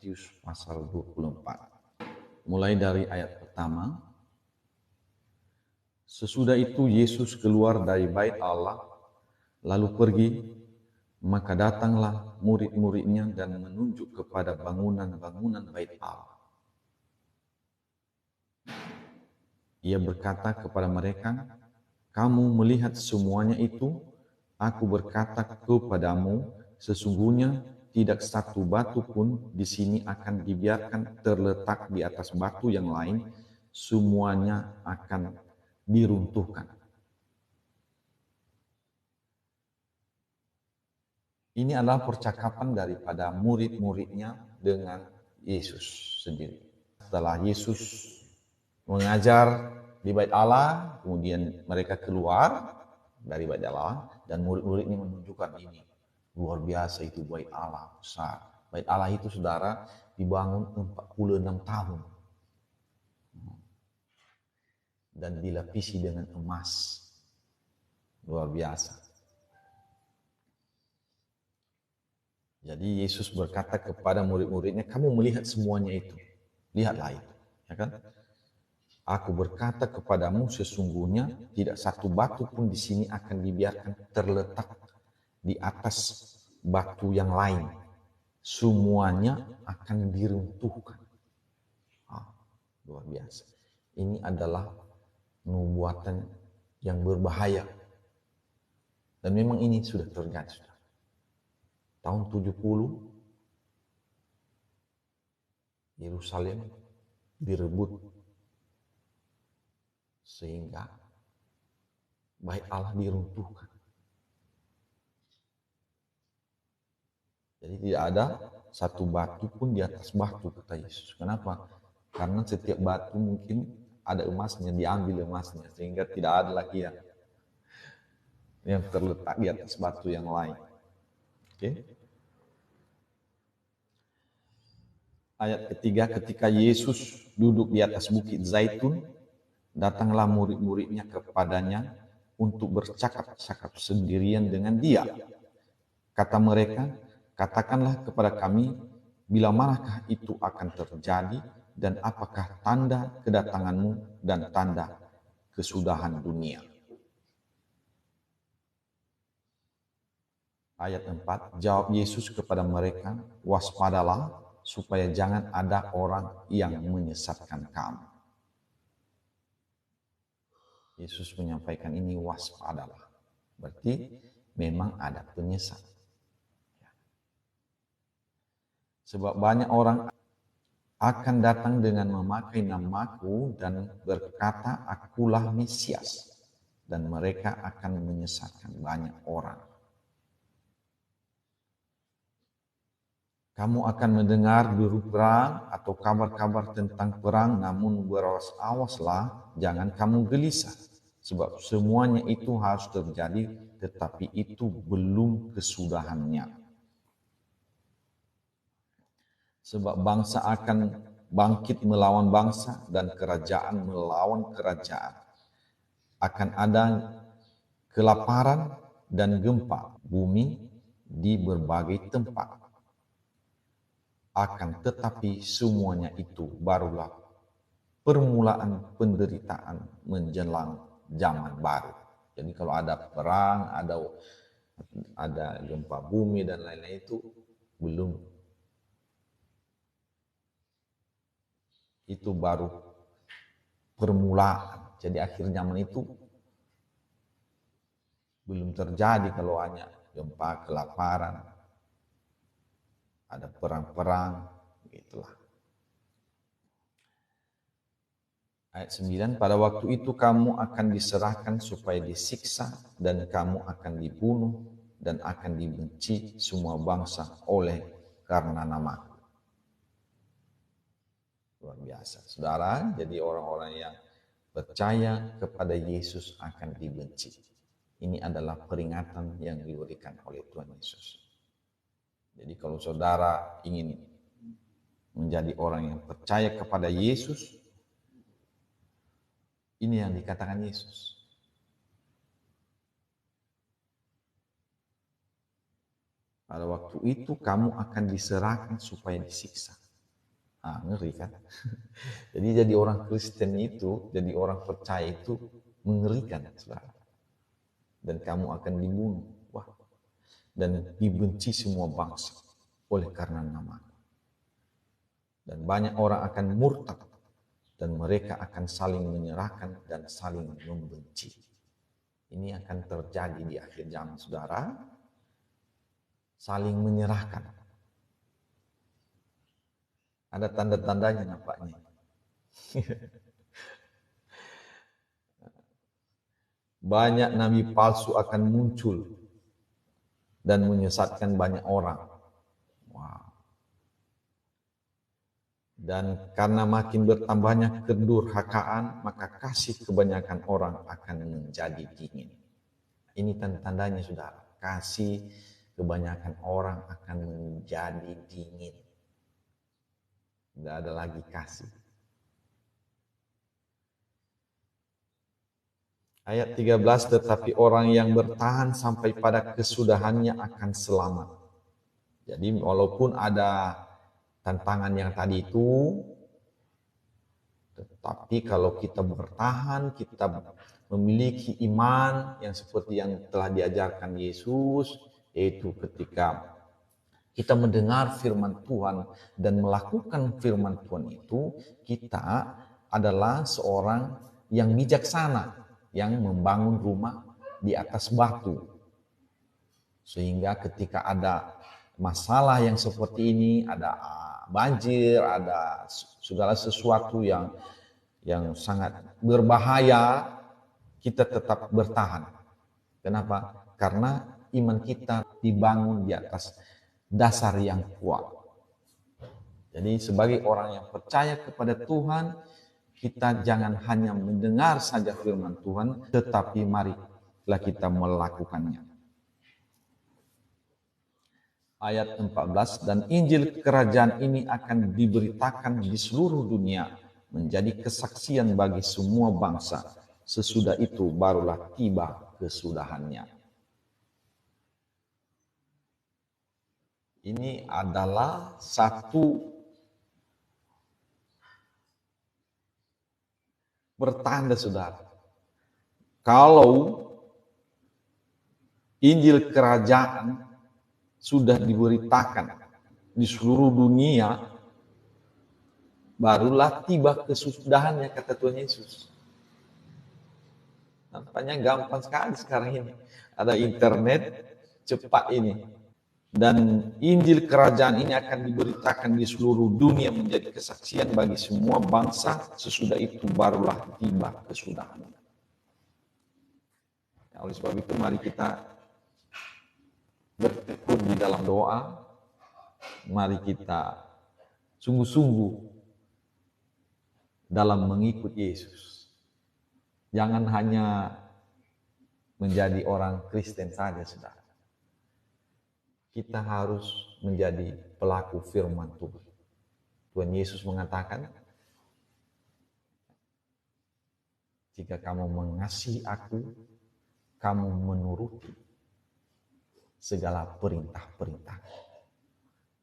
Matius pasal 24. Mulai dari ayat pertama. Sesudah itu Yesus keluar dari bait Allah, lalu pergi, maka datanglah murid-muridnya dan menunjuk kepada bangunan-bangunan bait Allah. Ia berkata kepada mereka, "Kamu melihat semuanya itu? Aku berkata kepadamu, sesungguhnya tidak satu batu pun di sini akan dibiarkan terletak di atas batu yang lain, semuanya akan diruntuhkan." Ini adalah percakapan daripada murid-muridnya dengan Yesus sendiri. Setelah Yesus mengajar di bait Allah, kemudian mereka keluar dari bait Allah, dan murid-muridnya menunjukkan ini. Luar biasa itu bait Allah, besar. Bait Allah itu, saudara, dibangun 46 tahun. Dan dilapisi dengan emas. Luar biasa. Jadi Yesus berkata kepada murid-muridnya, "Kamu melihat semuanya itu. Lihatlah itu." Ya kan? "Aku berkata kepadamu, sesungguhnya tidak satu batu pun di sini akan dibiarkan terletak di atas batu yang lain. Semuanya akan diruntuhkan." Luar biasa. Ini adalah nubuatan yang berbahaya. Dan memang ini sudah terjadi. Tahun 70, Yerusalem direbut sehingga bait Allah diruntuhkan. Jadi tidak ada satu batu pun di atas batu, kata Yesus. Kenapa? Karena setiap batu mungkin ada emasnya, diambil emasnya, sehingga tidak ada lagi yang terletak di atas batu yang lain. Oke? Ayat ketiga, ketika Yesus duduk di atas bukit Zaitun, datanglah murid-muridnya kepadanya untuk bercakap-cakap sendirian dengan dia. Kata mereka, "Katakanlah kepada kami, bila manakah itu akan terjadi, dan apakah tanda kedatanganmu dan tanda kesudahan dunia?" Ayat 4, jawab Yesus kepada mereka, "Waspadalah, supaya jangan ada orang yang menyesatkan kamu." Yesus menyampaikan ini, waspadalah. Berarti memang ada penyesat. Sebab banyak orang akan datang dengan memakai namaku dan berkata, "Akulah Mesias." Dan mereka akan menyesatkan banyak orang. Kamu akan mendengar deru perang atau kabar-kabar tentang perang, namun berawas-awaslah, jangan kamu gelisah. Sebab semuanya itu harus terjadi, tetapi itu belum kesudahannya. Sebab bangsa akan bangkit melawan bangsa dan kerajaan melawan kerajaan. Akan ada kelaparan dan gempa bumi di berbagai tempat. Akan tetapi semuanya itu barulah permulaan penderitaan menjelang zaman baru. Jadi kalau ada perang, ada gempa bumi dan lain-lain, itu belum. Itu baru permulaan. Jadi akhir zaman itu belum terjadi kalau hanya gempa, kelaparan, ada perang-perang, begitulah. Ayat 9, pada waktu itu kamu akan diserahkan supaya disiksa, dan kamu akan dibunuh, dan akan dibenci semua bangsa oleh karena namaku. Luar biasa. Saudara, jadi orang-orang yang percaya kepada Yesus akan dibenci. Ini adalah peringatan yang diberikan oleh Tuhan Yesus. Jadi kalau saudara ingin menjadi orang yang percaya kepada Yesus, ini yang dikatakan Yesus. Pada waktu itu kamu akan diserahkan supaya disiksa. Ngeri kan? Jadi jadi orang Kristen itu, jadi orang percaya itu mengerikan, saudara. Dan kamu akan dibunuh. Wah. Dan dibenci semua bangsa oleh karena nama. Dan banyak orang akan murtad. Dan mereka akan saling menyerahkan dan saling membenci. Ini akan terjadi di akhir zaman, saudara. Saling menyerahkan. Ada tanda-tandanya nampaknya. Banyak nabi palsu akan muncul dan menyesatkan banyak orang. Wow. Dan karena makin bertambahnya kedurhakaan, maka kasih kebanyakan orang akan menjadi dingin. Ini tanda-tandanya, saudara. Kasih kebanyakan orang akan menjadi dingin. Tidak ada lagi kasih. Ayat 13, tetapi orang yang bertahan sampai pada kesudahannya akan selamat. Jadi walaupun ada tantangan yang tadi itu, tetapi kalau kita bertahan, kita memiliki iman yang seperti yang telah diajarkan Yesus, yaitu ketika kita mendengar firman Tuhan dan melakukan firman Tuhan itu, kita adalah seorang yang bijaksana, yang membangun rumah di atas batu. Sehingga ketika ada masalah yang seperti ini, ada banjir, ada segala sesuatu yang sangat berbahaya, kita tetap bertahan. Kenapa? Karena iman kita dibangun di atas dasar yang kuat. Jadi sebagai orang yang percaya kepada Tuhan, kita jangan hanya mendengar saja firman Tuhan, tetapi marilah kita melakukannya. Ayat 14, dan Injil kerajaan ini akan diberitakan di seluruh dunia, menjadi kesaksian bagi semua bangsa. Sesudah itu barulah tiba kesudahannya. Ini adalah satu pertanda, saudara. Kalau Injil kerajaan sudah diberitakan di seluruh dunia, barulah tiba kesudahannya, kata Tuhan Yesus. Nampaknya gampang sekali sekarang ini. Ada internet, cepat ini. Dan Injil kerajaan ini akan diberitakan di seluruh dunia menjadi kesaksian bagi semua bangsa. Sesudah itu barulah tiba kesudahannya. Oleh sebab itu mari kita bertekun di dalam doa. Mari kita sungguh-sungguh dalam mengikut Yesus. Jangan hanya menjadi orang Kristen saja, saudara. Kita harus menjadi pelaku firman Tuhan. Tuhan Yesus mengatakan, jika kamu mengasihi aku, kamu menuruti segala perintah-perintah.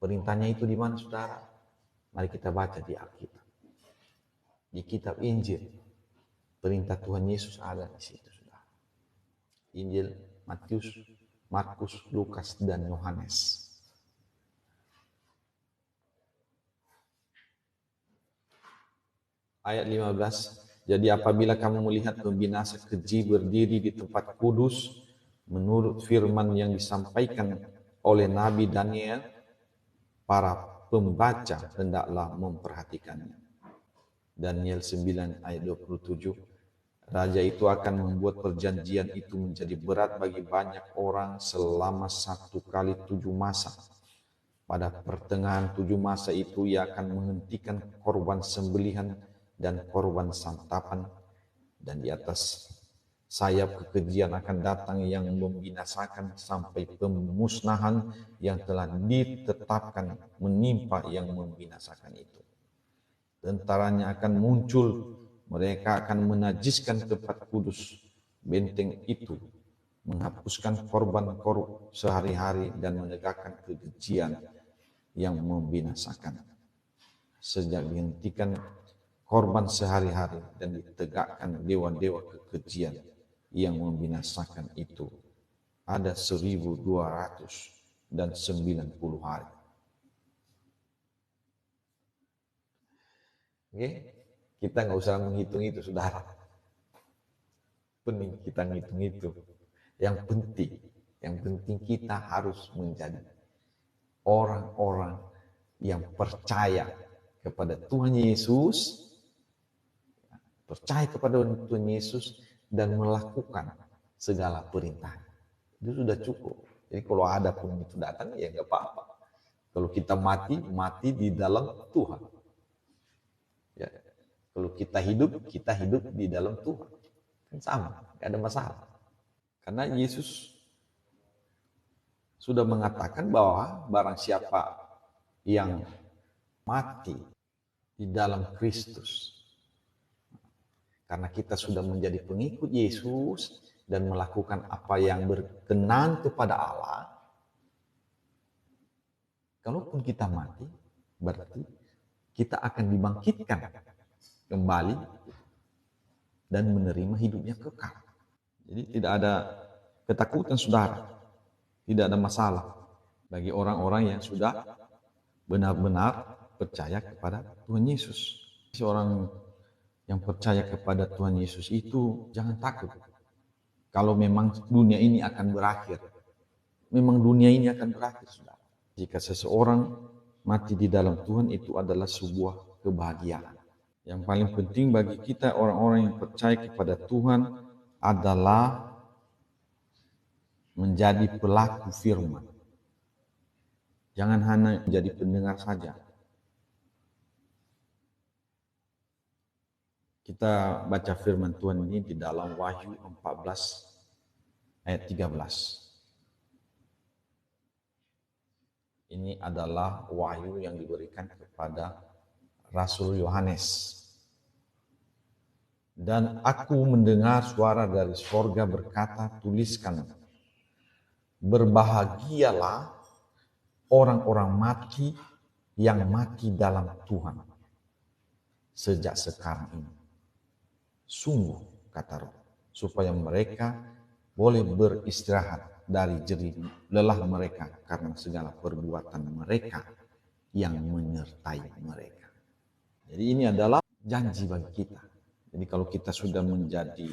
Perintahnya itu di mana, saudara? Mari kita baca di Alkitab. Di kitab Injil, perintah Tuhan Yesus ada di situ, saudara. Injil Matius, Markus, Lukas, dan Yohanes. Ayat 15, jadi apabila kamu melihat pembinasa keji berdiri di tempat kudus, menurut firman yang disampaikan oleh Nabi Daniel, para pembaca hendaklah memperhatikannya. Daniel 9 ayat 27, Raja itu akan membuat perjanjian itu menjadi berat bagi banyak orang selama 1 kali 7 masa. Pada pertengahan 7 masa itu ia akan menghentikan korban sembelihan dan korban santapan, dan di atas sayap kekejian akan datang yang membinasakan sampai pemusnahan yang telah ditetapkan menimpa yang membinasakan itu. Tentaranya akan muncul, mereka akan menajiskan tempat kudus, benteng itu, menghapuskan korban sehari-hari dan menegakkan kekejian yang membinasakan. sejak dihentikan korban sehari-hari dan ditegakkan dewa-dewa kekejian yang membinasakan itu. Ada 1290 hari. Oke, kita nggak usah menghitung itu, saudara. Pening kita ngitung itu. Yang penting kita harus menjadi orang-orang yang percaya kepada Tuhan Yesus, percaya kepada Tuhan Yesus dan melakukan segala perintah. Itu sudah cukup. Jadi kalau ada pun itu datang, ya nggak apa-apa. Kalau kita mati di dalam Tuhan. Ya. Kalau kita hidup di dalam Tuhan. Kan sama, nggak ada masalah. Karena Yesus sudah mengatakan bahwa barang siapa yang mati di dalam Kristus, karena kita sudah menjadi pengikut Yesus dan melakukan apa yang berkenan kepada Allah, kalaupun kita mati, berarti kita akan dibangkitkan kembali dan menerima hidupnya kekal. Jadi tidak ada ketakutan, saudara. Tidak ada masalah bagi orang-orang yang sudah benar-benar percaya kepada Tuhan Yesus. Seorang yang percaya kepada Tuhan Yesus itu jangan takut. Kalau memang dunia ini akan berakhir. Memang dunia ini akan berakhir, saudara. Jika seseorang mati di dalam Tuhan, itu adalah sebuah kebahagiaan. Yang paling penting bagi kita orang-orang yang percaya kepada Tuhan adalah menjadi pelaku firman. Jangan hanya menjadi pendengar saja. Kita baca firman Tuhan ini di dalam Wahyu 14 ayat 13. Ini adalah wahyu yang diberikan kepada Rasul Yohanes. Dan aku mendengar suara dari sorga berkata, tuliskan, berbahagialah orang-orang mati yang mati dalam Tuhan sejak sekarang ini. Sungguh, kata Roh, supaya mereka boleh beristirahat dari jerih lelah mereka karena segala perbuatan mereka yang menyertai mereka. Jadi ini adalah janji bagi kita. Jadi kalau kita sudah menjadi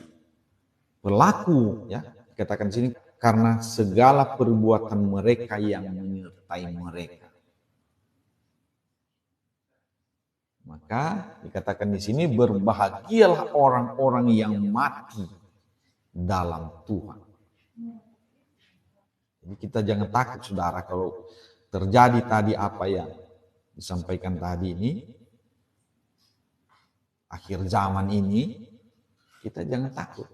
pelaku, ya, dikatakan di sini, karena segala perbuatan mereka yang menyertai mereka. Maka dikatakan di sini, berbahagialah orang-orang yang mati dalam Tuhan. Jadi kita jangan takut, saudara, kalau terjadi tadi apa yang disampaikan tadi ini, akhir zaman ini, kita jangan takut.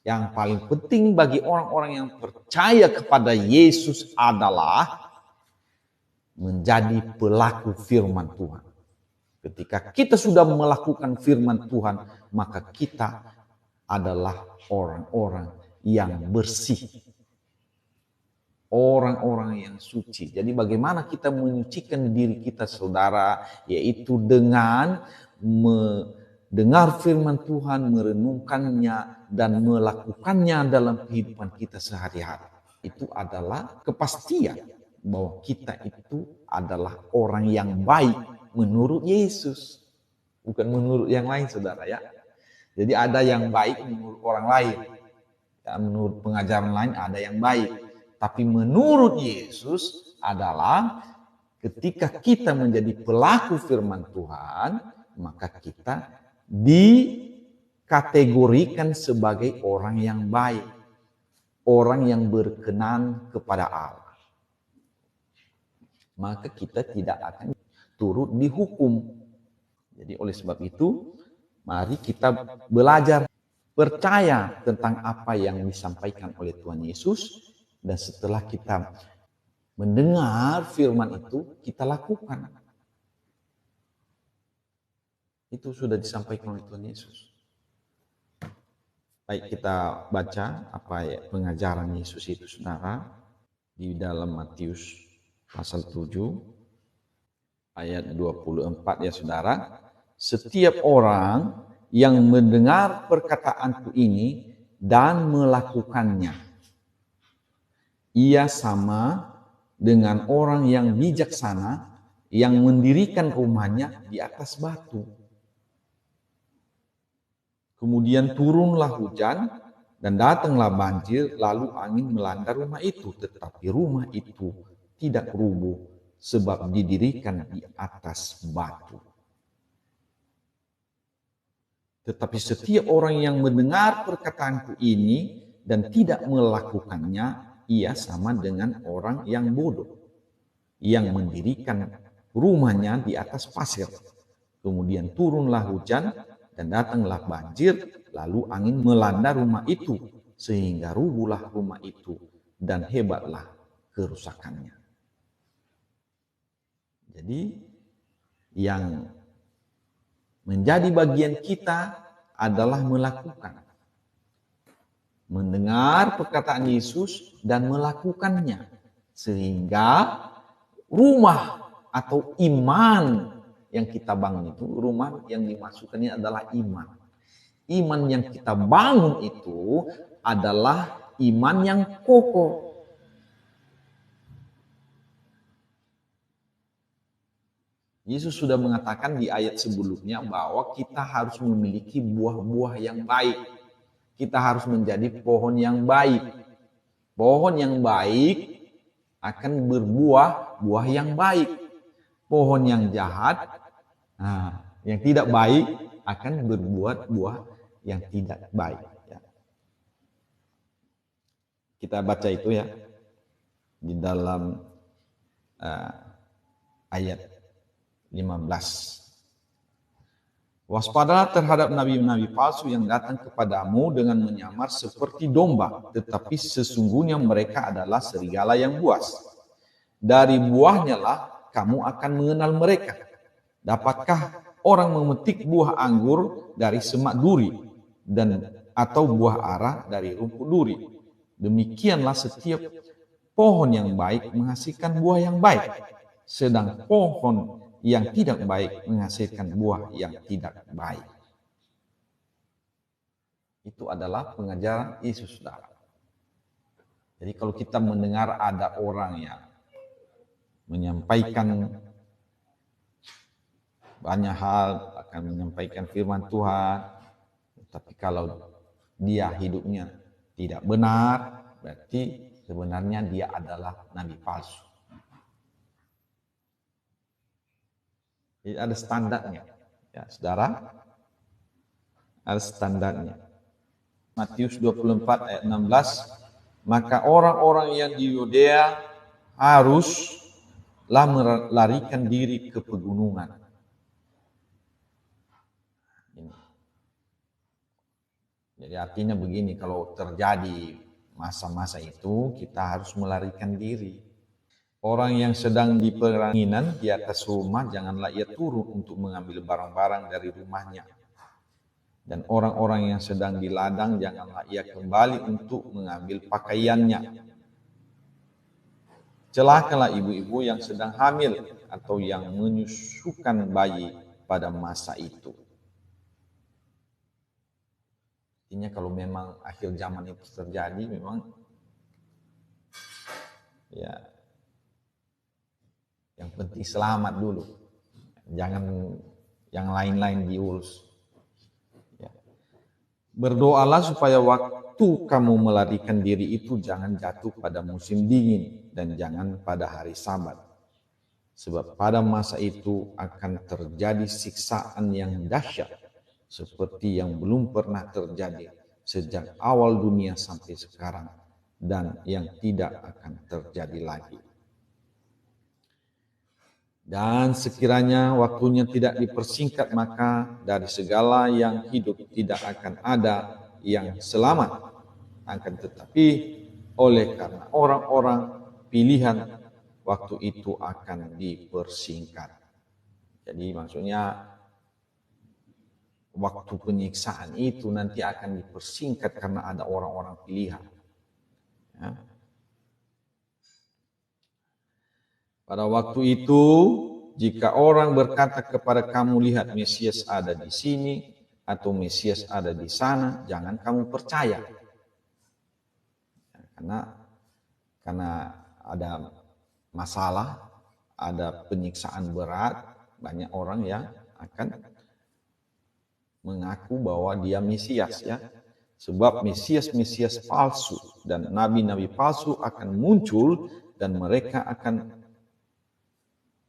Yang paling penting bagi orang-orang yang percaya kepada Yesus adalah menjadi pelaku firman Tuhan. Ketika kita sudah melakukan firman Tuhan, maka kita adalah orang-orang yang bersih. Orang-orang yang suci. Jadi bagaimana kita menyucikan diri kita, saudara, yaitu dengan mendengar firman Tuhan, merenungkannya, dan melakukannya dalam kehidupan kita sehari-hari. Itu adalah kepastian bahwa kita itu adalah orang yang baik menurut Yesus. Bukan menurut yang lain, saudara, ya. Jadi ada yang baik menurut orang lain. Ya, menurut pengajaran lain ada yang baik. Tapi menurut Yesus adalah ketika kita menjadi pelaku firman Tuhan, maka kita dikategorikan sebagai orang yang baik, orang yang berkenan kepada Allah. Maka kita tidak akan turut dihukum. Jadi oleh sebab itu, mari kita belajar percaya tentang apa yang disampaikan oleh Tuhan Yesus. Dan setelah kita mendengar firman itu, kita lakukan. Itu sudah disampaikan oleh Tuhan Yesus. Baik, kita baca apa ya pengajaran Yesus itu, saudara, di dalam Matius pasal 7 ayat 24 ya saudara. Setiap orang yang mendengar perkataanku ini dan melakukannya, ia sama dengan orang yang bijaksana yang mendirikan rumahnya di atas batu. Kemudian turunlah hujan dan datanglah banjir, lalu angin melanda rumah itu. Tetapi rumah itu tidak rubuh sebab didirikan di atas batu. Tetapi setiap orang yang mendengar perkataanku ini dan tidak melakukannya, ia sama dengan orang yang bodoh, yang mendirikan rumahnya di atas pasir. Kemudian turunlah hujan dan datanglah banjir, lalu angin melanda rumah itu, sehingga rubuhlah rumah itu dan hebatlah kerusakannya. Jadi yang menjadi bagian kita adalah melakukan. Mendengar perkataan Yesus dan melakukannya. Sehingga rumah atau iman yang kita bangun itu, rumah yang dimasukkannya adalah iman. Iman yang kita bangun itu adalah iman yang kokoh. Yesus sudah mengatakan di ayat sebelumnya bahwa kita harus memiliki buah-buah yang baik. Kita harus menjadi pohon yang baik. Pohon yang baik akan berbuah yang baik. Pohon yang jahat, yang tidak baik akan berbuat buah yang tidak baik. Kita baca itu ya di dalam ayat 15. Waspadalah terhadap nabi-nabi palsu yang datang kepadamu dengan menyamar seperti domba, tetapi sesungguhnya mereka adalah serigala yang buas. Dari buahnya lah kamu akan mengenal mereka. Dapatkah orang memetik buah anggur dari semak duri atau buah ara dari rumput duri? Demikianlah setiap pohon yang baik menghasilkan buah yang baik, sedang pohon yang tidak baik menghasilkan buah yang tidak baik. Itu adalah pengajaran Yesus, saudara. Jadi kalau kita mendengar ada orang yang menyampaikan banyak hal, akan menyampaikan firman Tuhan, tapi kalau dia hidupnya tidak benar, berarti sebenarnya dia adalah nabi palsu. Jadi ada standarnya, ya saudara, ada standarnya. Matius 24 ayat 16, maka orang-orang yang di Yudea haruslah melarikan diri ke pegunungan. Jadi artinya begini, kalau terjadi masa-masa itu kita harus melarikan diri. Orang yang sedang di peranginan di atas rumah, janganlah ia turun untuk mengambil barang-barang dari rumahnya. Dan orang-orang yang sedang di ladang, janganlah ia kembali untuk mengambil pakaiannya. Celakalah ibu-ibu yang sedang hamil atau yang menyusukan bayi pada masa itu. Artinya kalau memang akhir zaman itu terjadi, memang ya yang penting selamat dulu, jangan yang lain-lain diurus. Ya. Berdoalah supaya waktu kamu melarikan diri itu jangan jatuh pada musim dingin dan jangan pada hari Sabat. Sebab pada masa itu akan terjadi siksaan yang dahsyat seperti yang belum pernah terjadi sejak awal dunia sampai sekarang dan yang tidak akan terjadi lagi. Dan sekiranya waktunya tidak dipersingkat, maka dari segala yang hidup tidak akan ada yang selamat. Akan tetapi oleh karena orang-orang pilihan, waktu itu akan dipersingkat. Jadi maksudnya waktu penyiksaan itu nanti akan dipersingkat karena ada orang-orang pilihan. Ya. Pada waktu itu jika orang berkata kepada kamu, lihat Mesias ada di sini atau Mesias ada di sana, jangan kamu percaya. Karena ada masalah, ada penyiksaan berat, banyak orang yang akan mengaku bahwa dia Mesias, ya. Sebab Mesias-Mesias palsu dan nabi-nabi palsu akan muncul dan mereka akan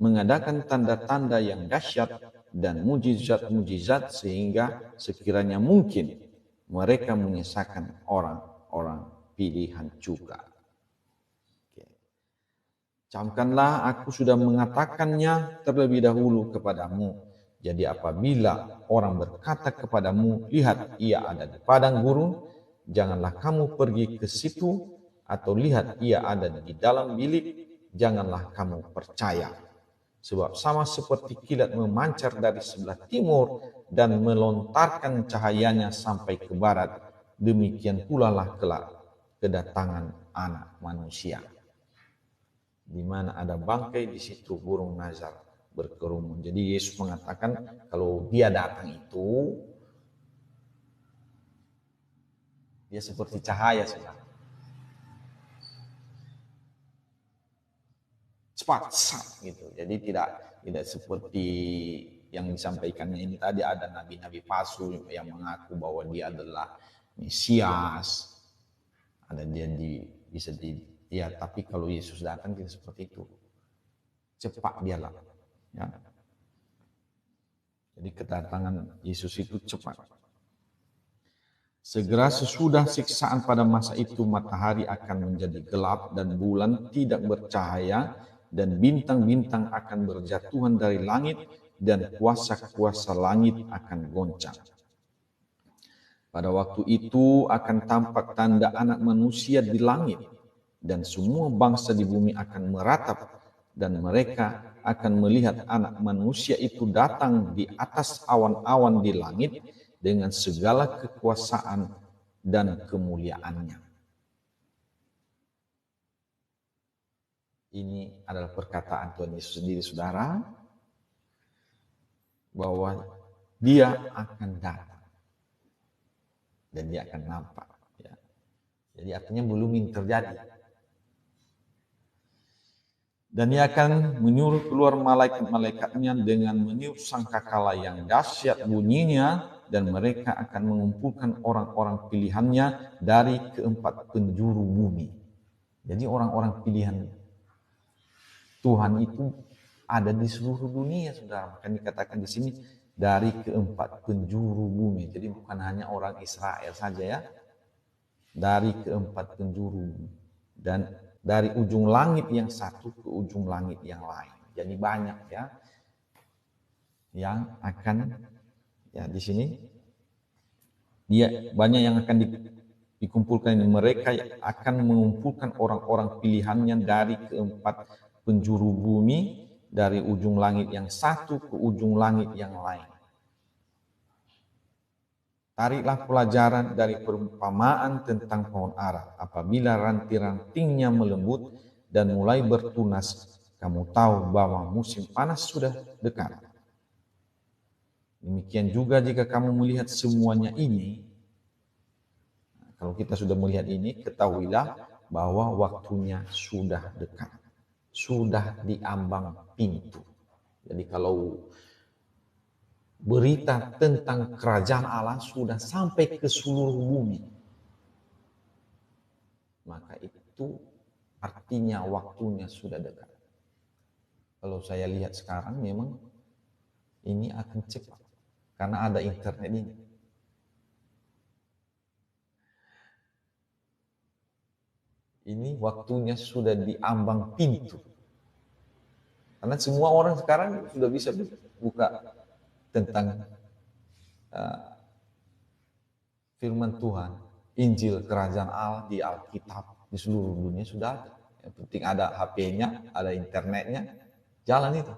mengadakan tanda-tanda yang dahsyat dan mujizat-mujizat sehingga sekiranya mungkin mereka menyesatkan orang-orang pilihan juga. Camkanlah, aku sudah mengatakannya terlebih dahulu kepadamu. Jadi apabila orang berkata kepadamu, lihat ia ada di padang gurun, janganlah kamu pergi ke situ, atau lihat ia ada di dalam bilik, janganlah kamu percaya. Sebab sama seperti kilat memancar dari sebelah timur dan melontarkan cahayanya sampai ke barat, demikian pula lah kelak kedatangan Anak Manusia. Di mana ada bangkai, di situ burung nazar berkerumun. Jadi Yesus mengatakan kalau dia datang itu, dia seperti cahaya, saudara. Cepat, gitu. Jadi tidak seperti yang disampaikannya ini tadi, ada nabi-nabi palsu yang mengaku bahwa dia adalah Mesias. Ada dia tapi kalau Yesus datang tidak seperti itu. Cepat dialah. Ya. Jadi kedatangan Yesus itu cepat. Segera sesudah siksaan pada masa itu, matahari akan menjadi gelap dan bulan tidak bercahaya dan bintang-bintang akan berjatuhan dari langit dan kuasa-kuasa langit akan goncang. Pada waktu itu akan tampak tanda Anak Manusia di langit dan semua bangsa di bumi akan meratap dan mereka akan melihat Anak Manusia itu datang di atas awan-awan di langit dengan segala kekuasaan dan kemuliaannya. Ini adalah perkataan Tuhan Yesus sendiri, saudara, bahwa dia akan datang dan dia akan nampak. Ya. Jadi artinya belum terjadi. Dan dia akan menyuruh keluar malaikat-malaikatnya dengan meniup sangkakala yang dahsyat bunyinya, dan mereka akan mengumpulkan orang-orang pilihannya dari keempat penjuru bumi. Jadi orang-orang pilihan Tuhan itu ada di seluruh dunia, saudara. Maka dikatakan di sini dari keempat penjuru bumi. Jadi bukan hanya orang Israel saja, ya. Dari keempat penjuru bumi. Dan dari ujung langit yang satu ke ujung langit yang lain. Jadi banyak, ya, yang akan, ya, di sini dia banyak yang akan dikumpulkan. Mereka akan mengumpulkan orang-orang pilihannya dari keempat penjuru bumi, dari ujung langit yang satu ke ujung langit yang lain. Tariklah pelajaran dari perumpamaan tentang pohon ara. Apabila ranting-rantingnya melembut dan mulai bertunas, kamu tahu bahwa musim panas sudah dekat. Demikian juga jika kamu melihat semuanya ini, kalau kita sudah melihat ini, ketahuilah bahwa waktunya sudah dekat. Sudah di ambang pintu. Jadi kalau berita tentang kerajaan Allah sudah sampai ke seluruh bumi, maka itu artinya waktunya sudah dekat. Kalau saya lihat sekarang memang ini akan cepat karena ada internet ini. Ini waktunya sudah di ambang pintu. Karena semua orang sekarang sudah bisa buka tentang firman Tuhan, Injil Kerajaan Allah di Alkitab, di seluruh dunia sudah ada. Yang penting ada HP-nya, ada internetnya, jalan itu.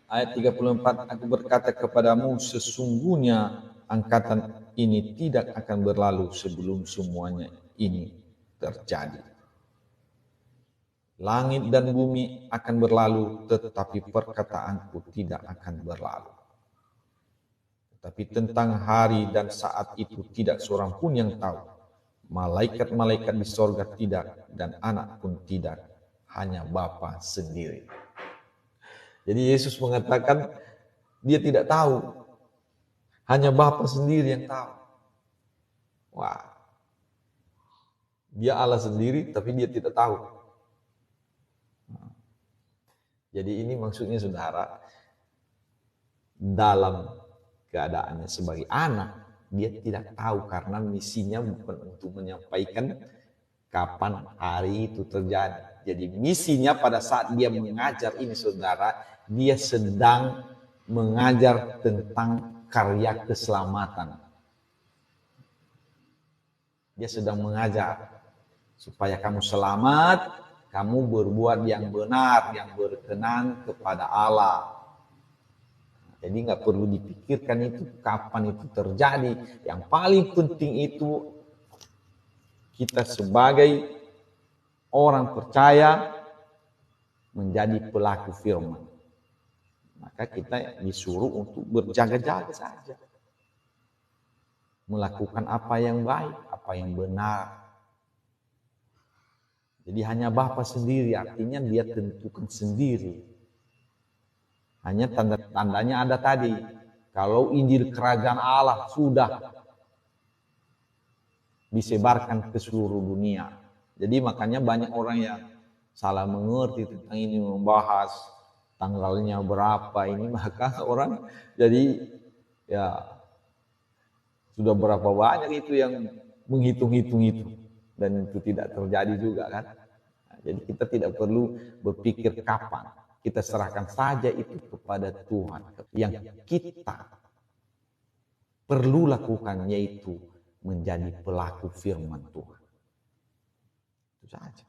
Ayat 34, aku berkata kepadamu, sesungguhnya angkatan ini tidak akan berlalu sebelum semuanya ini terjadi. Langit dan bumi akan berlalu, tetapi perkataanku tidak akan berlalu. Tapi tentang hari dan saat itu tidak seorang pun yang tahu. Malaikat-malaikat di sorga tidak, dan anak pun tidak, hanya Bapa sendiri. Jadi Yesus mengatakan dia tidak tahu, hanya Bapa sendiri yang tahu. Wah, dia Allah sendiri tapi dia tidak tahu. Jadi ini maksudnya saudara, dalam keadaannya sebagai anak, dia tidak tahu karena misinya bukan untuk menyampaikan kapan hari itu terjadi. Jadi misinya pada saat dia mengajar ini saudara, dia sedang mengajar tentang karya keselamatan. Dia sedang mengajar supaya kamu selamat, kamu berbuat yang benar, yang berkenan kepada Allah. Jadi nggak perlu dipikirkan itu kapan itu terjadi. Yang paling penting itu kita sebagai orang percaya menjadi pelaku firman. Maka kita disuruh untuk berjaga-jaga saja. Melakukan apa yang baik, apa yang benar. Jadi hanya Bapa sendiri, artinya dia tentukan sendiri. Hanya tanda-tandanya ada tadi. Kalau Injil Kerajaan Allah sudah disebarkan ke seluruh dunia. Jadi makanya banyak orang yang salah mengerti tentang ini, membahas tanggalnya berapa ini, maka orang jadi ya sudah berapa banyak itu yang menghitung-hitung itu, dan itu tidak terjadi juga kan. Nah, jadi kita tidak perlu berpikir kapan, kita serahkan saja itu kepada Tuhan. Yang kita perlu lakukan yaitu menjadi pelaku firman Tuhan. Itu saja.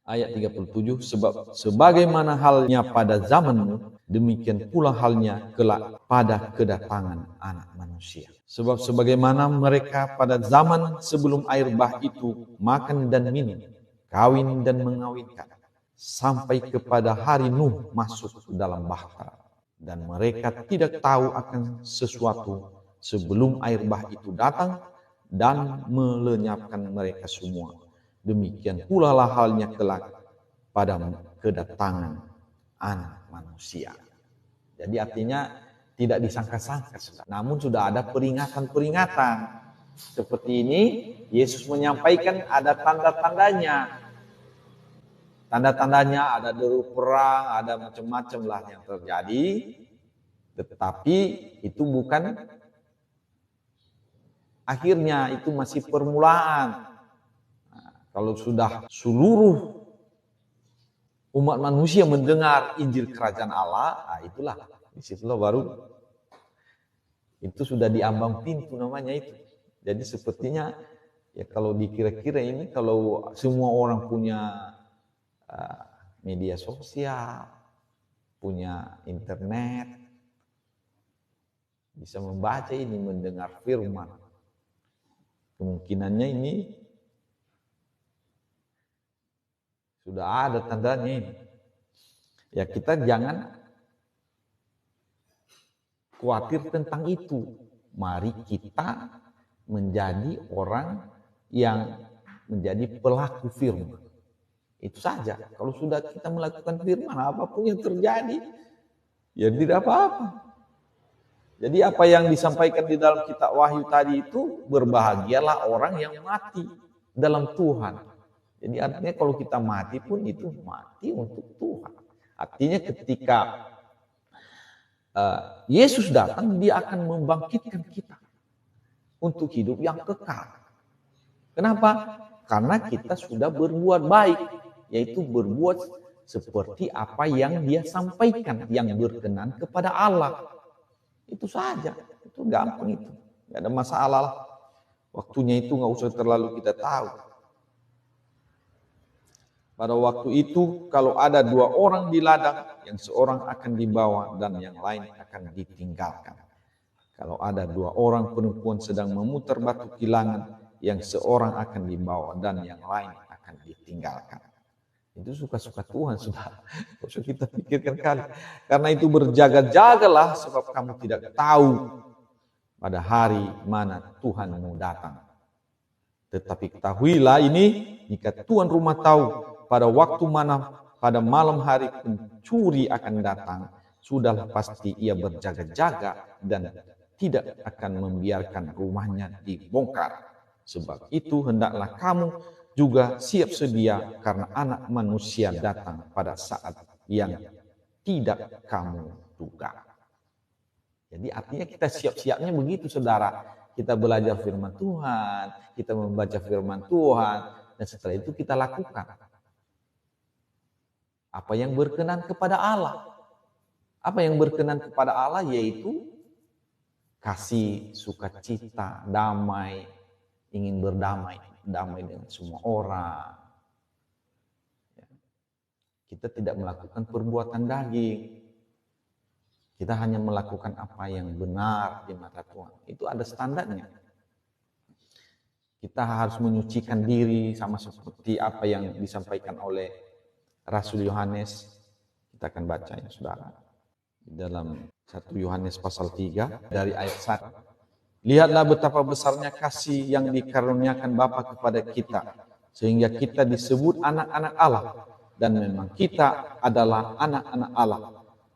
Ayat 37, sebab sebagaimana halnya pada zamanmu, demikian pula halnya kelak pada kedatangan anak manusia. Sebab sebagaimana mereka pada zaman sebelum air bah itu makan dan minum, kawin dan mengawinkan, sampai kepada hari Nuh masuk dalam bahtera. Dan mereka tidak tahu akan sesuatu sebelum air bah itu datang dan melenyapkan mereka semua. Demikian pula lah halnya kelak pada kedatangan anak manusia. Jadi artinya tidak disangka-sangka, namun sudah ada peringatan-peringatan. Seperti ini, Yesus menyampaikan ada tanda-tandanya. Tanda-tandanya ada deru perang, ada macam-macam lah yang terjadi. Tetapi itu bukan akhirnya, itu masih permulaan. Nah, kalau sudah seluruh umat manusia mendengar Injil Kerajaan Allah, nah itulah, disitulah baru itu sudah diambang pintu namanya itu. Jadi sepertinya ya kalau dikira-kira ini, kalau semua orang punya media sosial, punya internet, bisa membaca ini, mendengar firman, kemungkinannya ini sudah ada tandanya ini. Ya kita jangan khawatir tentang itu. Mari kita menjadi orang yang menjadi pelaku firman. Itu saja. Kalau sudah kita melakukan firman, apapun yang terjadi, ya tidak apa-apa. Jadi apa yang disampaikan di dalam kitab Wahyu tadi itu, berbahagialah orang yang mati dalam Tuhan. Jadi artinya kalau kita mati pun itu mati untuk Tuhan. Artinya ketika Yesus datang, dia akan membangkitkan kita untuk hidup yang kekal. Kenapa? Karena kita sudah berbuat baik, yaitu berbuat seperti apa yang dia sampaikan, yang berkenan kepada Allah. Itu saja, itu gampang itu, nggak ada masalah lah. Waktunya itu nggak usah terlalu kita tahu. Pada waktu itu kalau ada 2 orang di ladang, yang seorang akan dibawa dan yang lain akan ditinggalkan. Kalau ada 2 orang perempuan sedang memutar batu kilangan, yang seorang akan dibawa dan yang lain akan ditinggalkan. Itu suka-suka Tuhan, sudah. Usah kita pikirkan kali. Karena itu berjaga-jagalah, sebab kamu tidak tahu pada hari mana Tuhanmu datang. Tetapi ketahuilah ini, jika tuan rumah tahu pada waktu mana pada malam hari pencuri akan datang, sudahlah pasti ia berjaga-jaga dan tidak akan membiarkan rumahnya dibongkar. Sebab itu hendaklah kamu juga siap sedia, karena Anak Manusia datang pada saat yang tidak kamu duga. Jadi artinya kita siap-siapnya begitu, saudara. Kita belajar firman Tuhan, kita membaca firman Tuhan, dan setelah itu kita lakukan apa yang berkenan kepada Allah. Apa yang berkenan kepada Allah yaitu kasih, sukacita, damai, ingin berdamai dengan semua orang. Kita tidak melakukan perbuatan daging. Kita hanya melakukan apa yang benar di mata Tuhan. Itu ada standarnya. Kita harus menyucikan diri sama seperti apa yang disampaikan oleh Rasul Yohanes. Kita akan baca ya, saudara. Di dalam 1 Yohanes pasal 3 dari ayat 1. Lihatlah betapa besarnya kasih yang dikaruniakan Bapa kepada kita, sehingga kita disebut anak-anak Allah. Dan memang kita adalah anak-anak Allah.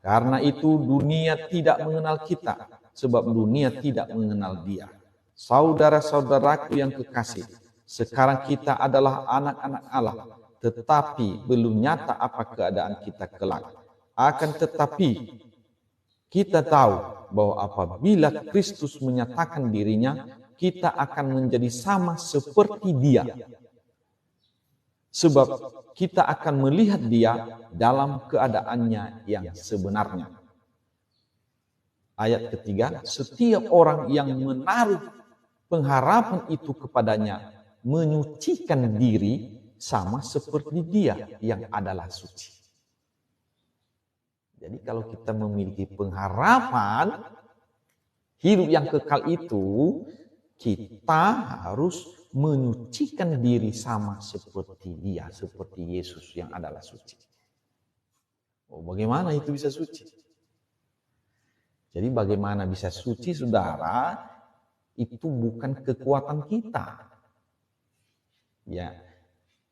Karena itu dunia tidak mengenal kita, sebab dunia tidak mengenal Dia. Saudara-saudaraku yang kekasih, sekarang kita adalah anak-anak Allah, tetapi belum nyata apa keadaan kita kelak. Akan tetapi kita tahu bahwa apabila Kristus menyatakan dirinya, kita akan menjadi sama seperti Dia. Sebab kita akan melihat Dia dalam keadaannya yang sebenarnya. Ayat ketiga, setiap orang yang menaruh pengharapan itu kepadanya menyucikan diri sama seperti Dia yang adalah suci. Jadi kalau kita memiliki pengharapan hidup yang kekal itu, kita harus menyucikan diri sama seperti Dia, seperti Yesus yang adalah suci. Oh, bagaimana itu bisa suci? Jadi bagaimana bisa suci, saudara? Itu bukan kekuatan kita. Ya,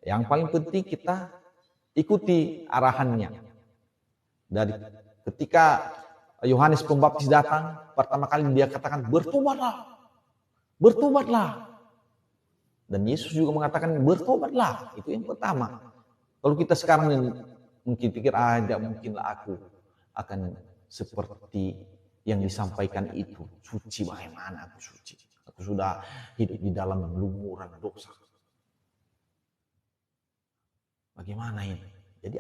yang paling penting kita ikuti arahannya. Dari ketika Yohanes Pembaptis datang, pertama kali dia katakan bertobatlah, bertobatlah. Dan Yesus juga mengatakan bertobatlah, itu yang pertama. Kalau kita sekarang mungkin pikir, mungkinlah aku akan seperti yang disampaikan itu. Suci, bagaimana aku suci? Aku sudah hidup di dalam lumuran dosa. Bagaimana ini? Jadi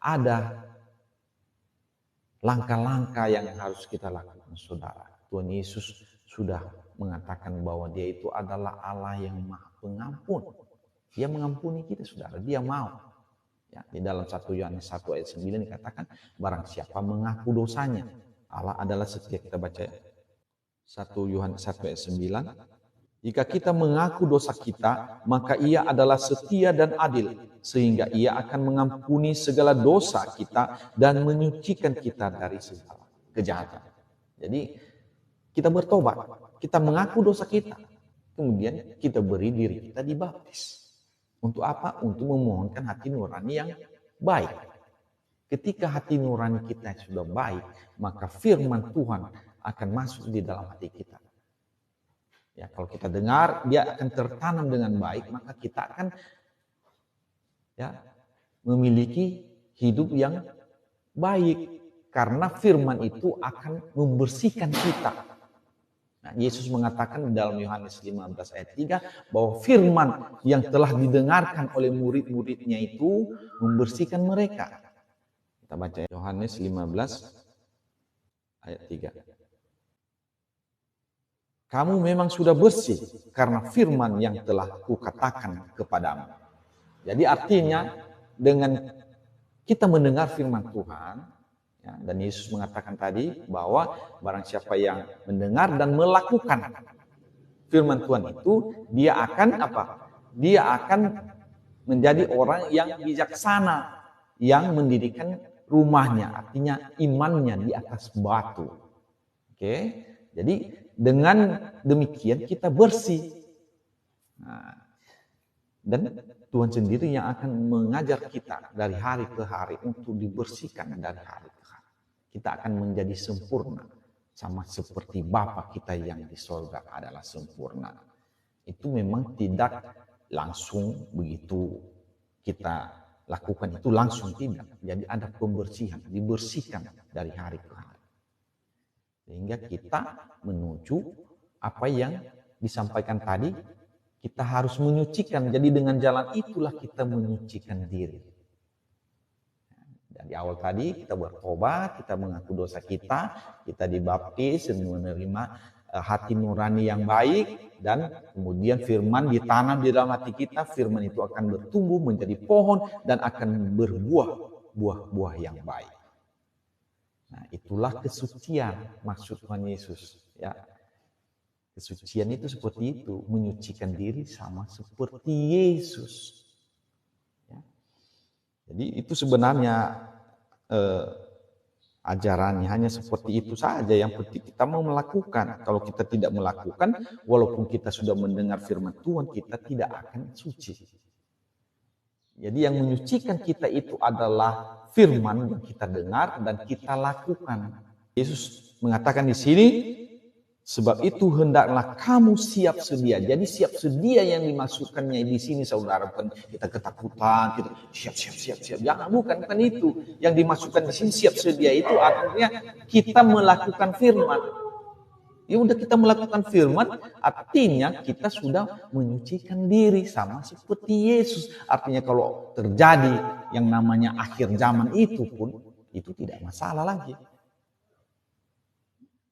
ada langkah-langkah yang harus kita lakukan, saudara. Tuhan Yesus sudah mengatakan bahwa Dia itu adalah Allah yang Maha Pengampun. Dia mengampuni kita, saudara. Dia mau. Ya, di dalam 1 Yohanes 1 ayat 9 dikatakan, barang siapa mengaku dosanya, Allah adalah setia. Kita baca 1 Yohanes 1 ayat 9. Jika kita mengaku dosa kita, maka Ia adalah setia dan adil, sehingga Ia akan mengampuni segala dosa kita dan menyucikan kita dari segala kejahatan. Jadi kita bertobat, kita mengaku dosa kita, kemudian kita beri diri kita dibaptis. Untuk apa? Untuk memohonkan hati nurani yang baik. Ketika hati nurani kita sudah baik, maka firman Tuhan akan masuk di dalam hati kita. Ya, kalau kita dengar, dia akan tertanam dengan baik, maka kita akan memiliki hidup yang baik. Karena firman itu akan membersihkan kita. Nah, Yesus mengatakan dalam Yohanes 15 ayat 3 bahwa firman yang telah didengarkan oleh murid-muridnya itu membersihkan mereka. Kita baca Yohanes 15 ayat 3. Kamu memang sudah bersih karena firman yang telah kukatakan kepadamu. Jadi artinya dengan kita mendengar firman Tuhan, ya, dan Yesus mengatakan tadi bahwa barang siapa yang mendengar dan melakukan firman Tuhan itu, dia akan apa? Dia akan menjadi orang yang bijaksana, yang mendirikan rumahnya, artinya imannya di atas batu. Oke, jadi dengan demikian kita bersih. Nah, dan Tuhan sendiri yang akan mengajar kita dari hari ke hari untuk dibersihkan dari hari ke hari. Kita akan menjadi sempurna, sama seperti Bapa kita yang di sorga adalah sempurna. Itu memang tidak langsung begitu kita lakukan, itu langsung tidak. Jadi ada pembersihan, dibersihkan dari hari ke hari. Sehingga kita menuju apa yang disampaikan tadi, kita harus menyucikan. Jadi dengan jalan itulah kita menyucikan diri. Dari awal tadi kita bertobat, kita mengaku dosa kita dibaptis dan menerima hati nurani yang baik, dan kemudian firman ditanam di dalam hati kita. Firman itu akan bertumbuh menjadi pohon dan akan berbuah buah-buah yang baik. Nah, itulah kesucian maksud Tuhan Yesus, ya. Kesucian itu seperti itu, menyucikan diri sama seperti Yesus. Ya. Jadi itu sebenarnya ajarannya hanya seperti itu saja. Yang penting kita mau melakukan. Kalau kita tidak melakukan, walaupun kita sudah mendengar firman Tuhan, kita tidak akan suci. Jadi yang menyucikan kita itu adalah firman yang kita dengar dan kita lakukan. Yesus mengatakan di sini, sebab itu hendaklah kamu siap sedia. Jadi siap sedia yang dimasukkannya di sini, saudara, bukan kita ketakutan, kita siap. Jangan, bukan itu. Yang dimasukkan di sini siap sedia itu artinya kita melakukan firman. Ya udah, kita melakukan firman, artinya kita sudah menyucikan diri sama seperti Yesus. Artinya kalau terjadi yang namanya akhir zaman itu pun, itu tidak masalah lagi.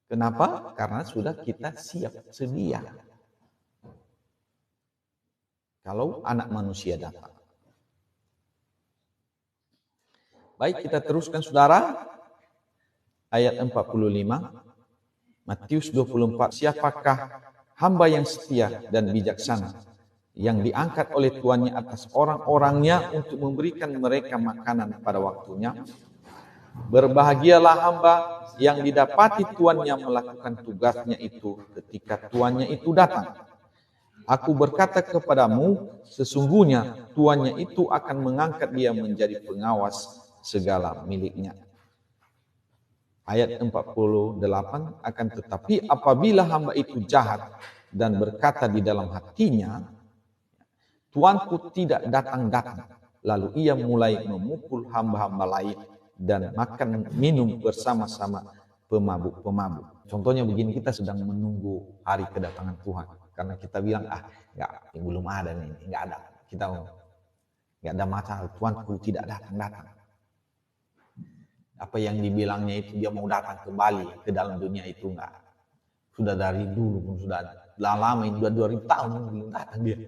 Kenapa? Karena sudah kita siap sedia. Kalau anak manusia datang. Baik, kita teruskan saudara. Ayat 45. Matius 24. Siapakah hamba yang setia dan bijaksana, yang diangkat oleh tuannya atas orang-orangnya untuk memberikan mereka makanan pada waktunya? Berbahagialah hamba yang didapati tuannya melakukan tugasnya itu ketika tuannya itu datang. Aku berkata kepadamu, sesungguhnya tuannya itu akan mengangkat dia menjadi pengawas segala miliknya. Ayat 48, akan tetapi apabila hamba itu jahat dan berkata di dalam hatinya, tuanku tidak datang-datang, lalu ia mulai memukul hamba-hamba lain dan makan minum bersama-sama pemabuk-pemabuk. Contohnya begini, kita sedang menunggu hari kedatangan Tuhan. Karena kita bilang, enggak, belum ada nih, enggak ada. Kita enggak ada masalah, Tuhanku tidak datang-datang. Apa yang dibilangnya itu dia mau datang kembali ke dalam dunia itu enggak. Sudah dari dulu pun sudah ada. Lama ini, 2000 tahun belum datang dia.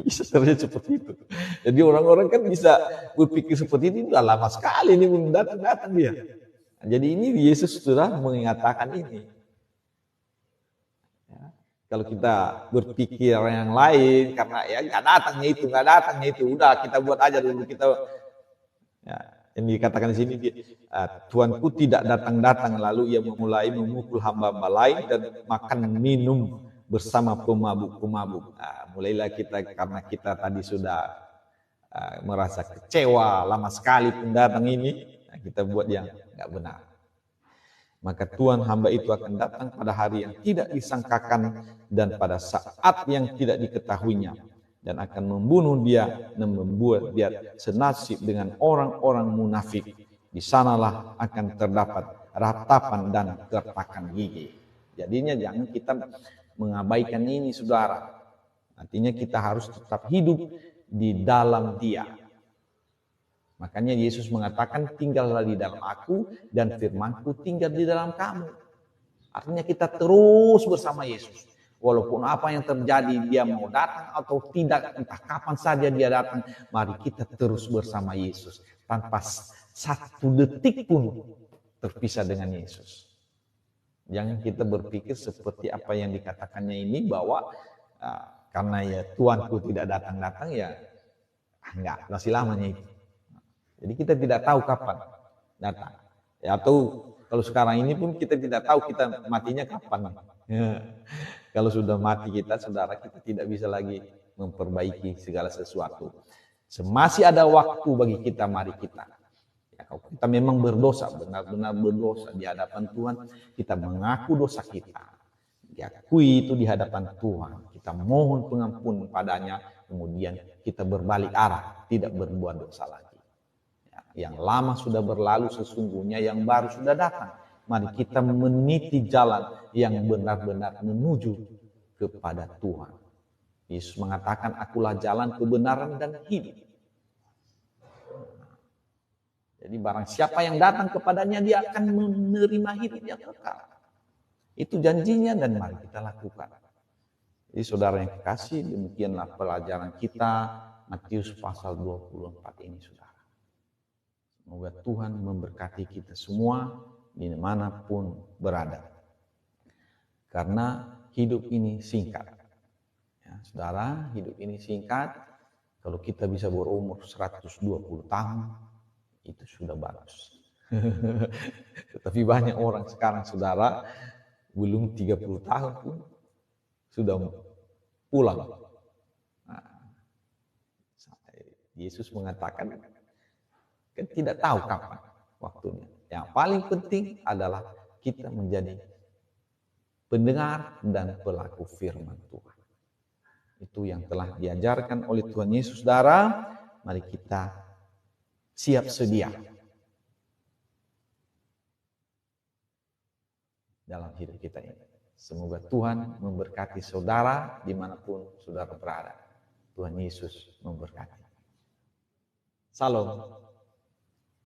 Bisa terjadi seperti itu. Jadi orang-orang kan bisa berpikir seperti ini, udah lama sekali ini belum datang-datang dia. Nah, jadi ini Yesus sudah mengatakan ini. Ya, kalau kita berpikir yang lain, karena ya nggak datangnya itu, udah kita buat aja dulu kita. Ya, yang dikatakan di sini, Tuanku tidak datang-datang, lalu ia mulai memukul hamba-hamba lain dan makan minum bersama pemabuk-pemabuk. Nah, mulailah kita, karena kita tadi sudah merasa kecewa, lama sekali pun datang ini, nah, kita buat yang nggak benar. Maka Tuhan hamba itu akan datang pada hari yang tidak disangkakan dan pada saat yang tidak diketahuinya, dan akan membunuh dia dan membuat dia senasib dengan orang-orang munafik. Di sanalah akan terdapat ratapan dan kertakan gigi. Jadinya jangan kita mengabaikan ini, saudara. Artinya kita harus tetap hidup di dalam Dia. Makanya Yesus mengatakan, tinggallah di dalam aku dan firmanku tinggal di dalam kamu. Artinya kita terus bersama Yesus. Walaupun apa yang terjadi, dia mau datang atau tidak, entah kapan saja dia datang, mari kita terus bersama Yesus. Tanpa satu detik pun terpisah dengan Yesus. Jangan kita berpikir seperti apa yang dikatakannya ini, bahwa karena ya Tuanku tidak datang-datang, ya Enggak, masih lamanya itu. Jadi kita tidak tahu kapan datang. Ya, atau kalau sekarang ini pun kita tidak tahu kita matinya kapan. Ya. Kalau sudah mati kita, saudara, kita tidak bisa lagi memperbaiki segala sesuatu. Masih ada waktu bagi kita, mari kita. Ya, kalau kita memang berdosa, benar-benar berdosa di hadapan Tuhan, kita mengaku dosa kita. Diakui itu di hadapan Tuhan. Kita mohon pengampunan padanya, kemudian kita berbalik arah, tidak berbuat dosa lagi. Yang lama sudah berlalu, sesungguhnya yang baru sudah datang. Mari kita meniti jalan yang benar-benar menuju kepada Tuhan. Yesus mengatakan, akulah jalan, kebenaran, dan hidup. Jadi barang siapa yang datang kepadanya, dia akan menerima hidup yang kekal. Itu janjinya dan mari kita lakukan. Jadi saudara yang kekasih, demikianlah pelajaran kita Matius pasal 24 ini, saudara. Semoga Tuhan memberkati kita semua dimanapun berada. Karena hidup ini singkat. Ya, saudara, hidup ini singkat. Kalau kita bisa berumur 120 tahun, itu sudah bagus. Tetapi banyak orang sekarang, saudara, belum 30 tahun pun sudah pulang. Nah, Yesus mengatakan, kan tidak tahu kapan waktunya. Yang paling penting adalah kita menjadi pendengar dan pelaku firman Tuhan. Itu yang telah diajarkan oleh Tuhan Yesus, saudara. Mari kita siap sedia dalam hidup kita ini. Semoga Tuhan memberkati saudara dimanapun saudara berada. Tuhan Yesus memberkati. Salam.